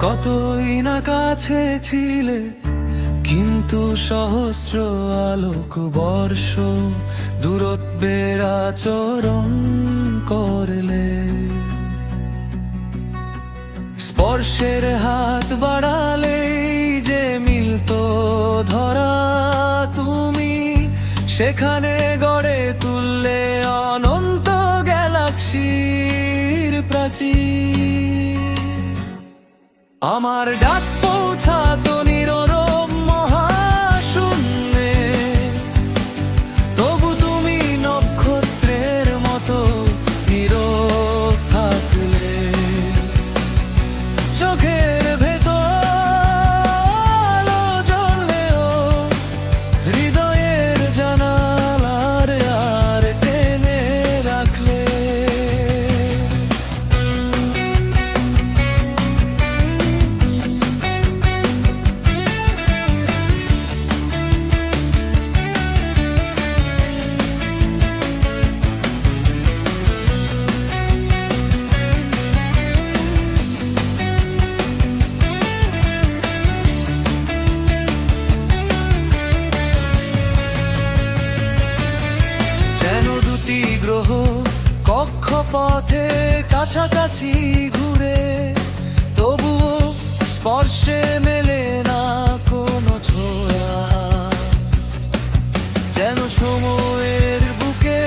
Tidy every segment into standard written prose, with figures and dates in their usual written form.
কতই না কাছে ছিলে, কিন্তু সহস্র আলোক বর্ষ দূরত্বের আচরণ করলে। স্পর্শের হাত বাড়ালেই যে মিলতো ধরা, তুমি সেখানে গড়ে তুললে অনন্ত গ্যালাক্সির প্রাচীর। আমার ডাক পৌঁছাতো নিররম মহাশূন্যে, তবু তুমি নক্ষত্রের মতো নীরব থাকলে। চোখের ভেতর আলো জ্বললেও হৃদয়ের জানালার আর টেনে রাখলে। গ্রহ কক্ষপথে কাছাকাছি ঘুরে, তবুও স্পর্শে মেলে না কোনো ছোঁয়া। যেন সময়ের বুকে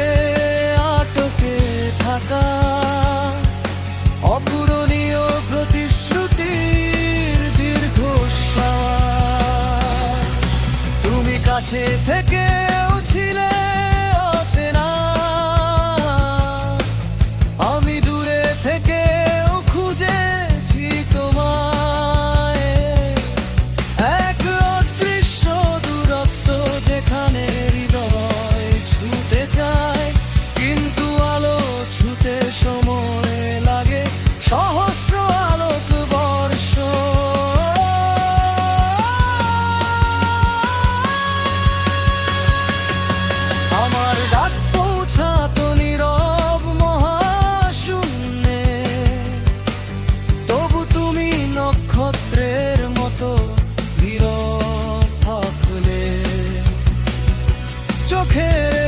আটকে থাকা অপূরণীয় প্রতিশ্রুতির দীর্ঘশ্বাস। তুমি কাছে থেকেও ছিলে অচেনা, আমি দূরে থেকেও খুঁজেছি তোমায়। এক অদৃশ্য দূরত্ব যেখানে হৃদয় ছুতে চায়, কিন্তু আলো ছুতে সময় লাগে সহস্র আলোক বর্ষ। আমার ডাক পৌঁছাতো নীরব মহাশূন্যে, তবু তুমি নক্ষত্রের মতো নীরব থাকলে। চোখের